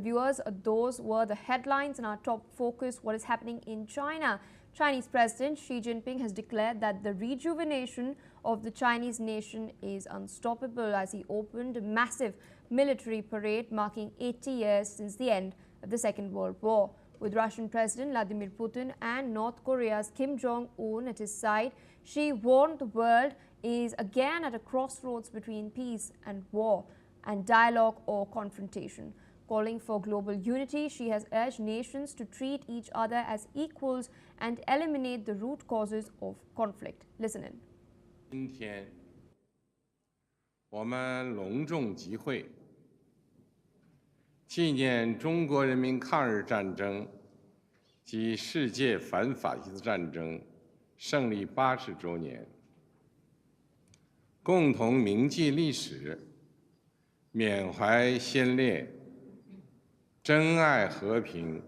viewers, those were the headlines in our top focus. What is happening in China? Chinese President Xi Jinping has declared that the rejuvenation of the Chinese nation is unstoppable as he opened a massive military parade marking 80 years since the end of the Second World War. With Russian President Vladimir Putin and North Korea's Kim Jong-un at his side, Xi warned the world is again at a crossroads between peace and war and dialogue or confrontation. Calling for global unity, Xi has urged nations to treat each other as equals and eliminate the root causes of conflict. Listen in. 今天，我们隆重集会，纪念中国人民抗日战争及世界反法西斯战争胜利80周年，共同铭记历史，缅怀先烈，珍爱和平，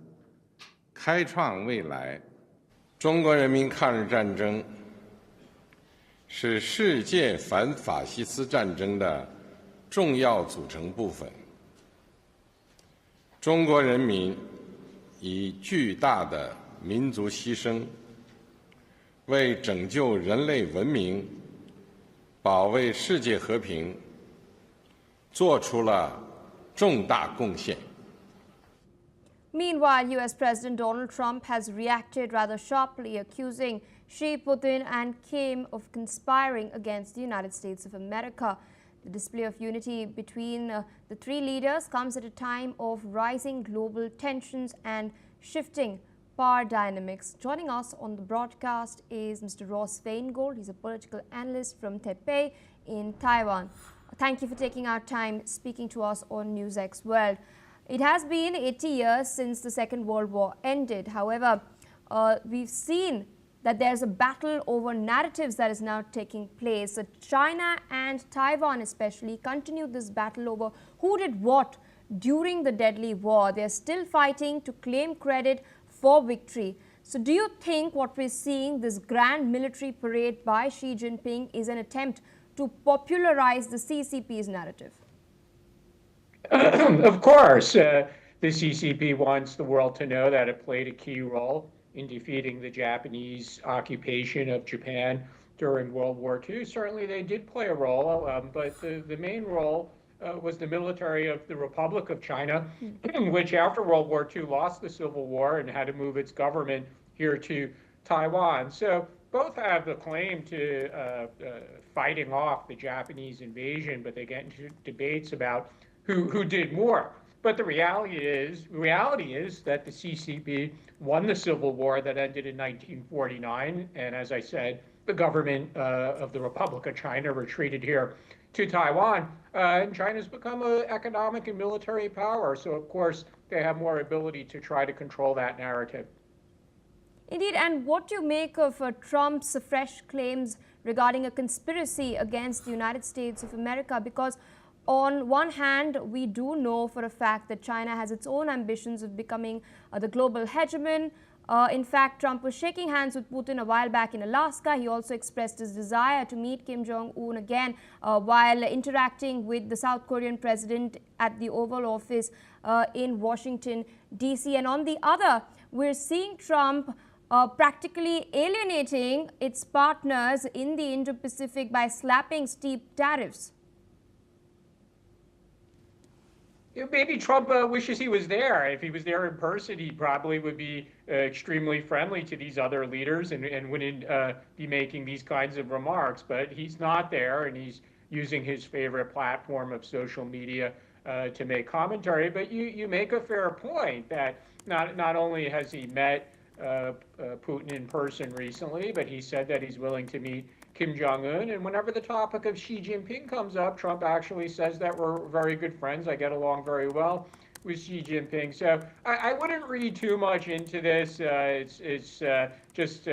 开创未来。中国人民抗日战争是世界反法西斯战争的重要组成部分。中国人民以巨大的民族牺牲，为拯救人类文明、保卫世界和平，做出了重大贡献。 Meanwhile, US President Donald Trump has reacted rather sharply, accusing Xi, Putin and Kim of conspiring against the United States of America. The display of unity between the three leaders comes at a time of rising global tensions and shifting power dynamics. Joining us on the broadcast is Mr. Ross Feingold. He's a political analyst from Taipei in Taiwan. Thank you for taking our time speaking to us on NewsX World. It has been 80 years since the Second World War ended. However, we've seen that there's a battle over narratives that is now taking place. So China and Taiwan especially continue this battle over who did what during the deadly war. They're still fighting to claim credit for victory. So do you think what we're seeing, this grand military parade by Xi Jinping, is an attempt to popularize the CCP's narrative? Of course, the CCP wants the world to know that it played a key role in defeating the Japanese occupation of Japan during World War II. Certainly they did play a role, but the main role was the military of the Republic of China, which after World War II lost the Civil War and had to move its government here to Taiwan. So both have the claim to fighting off the Japanese invasion, but they get into debates about who did more. But the reality is that the CCP won the Civil War that ended in 1949. And as I said, the government of the Republic of China retreated here to Taiwan. And China's become an economic and military power. So, of course, they have more ability to try to control that narrative. Indeed. And what do you make of Trump's fresh claims regarding a conspiracy against the United States of America? Because on one hand, we do know for a fact that China has its own ambitions of becoming the global hegemon. In fact, Trump was shaking hands with Putin a while back in Alaska. He also expressed his desire to meet Kim Jong-un again while interacting with the South Korean president at the Oval Office in Washington, D.C. And on the other, we're seeing Trump practically alienating its partners in the Indo-Pacific by slapping steep tariffs. Maybe Trump wishes he was there. If he was there in person, he probably would be extremely friendly to these other leaders and wouldn't be making these kinds of remarks. But he's not there, and he's using his favorite platform of social media to make commentary. But you make a fair point that not only has he met Putin in person recently, but he said that he's willing to meet Kim Jong-un, and whenever the topic of Xi Jinping comes up, Trump actually says that we're very good friends. I get along very well with Xi Jinping. So I wouldn't read too much into this. It's just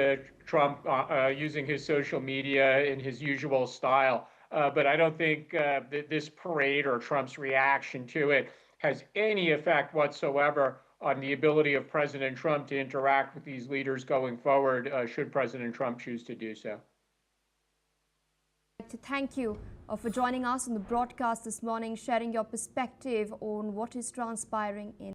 Trump using his social media in his usual style. But I don't think that this parade or Trump's reaction to it has any effect whatsoever on the ability of President Trump to interact with these leaders going forward, should President Trump choose to do so. To thank you for joining us on the broadcast this morning, sharing your perspective on what is transpiring in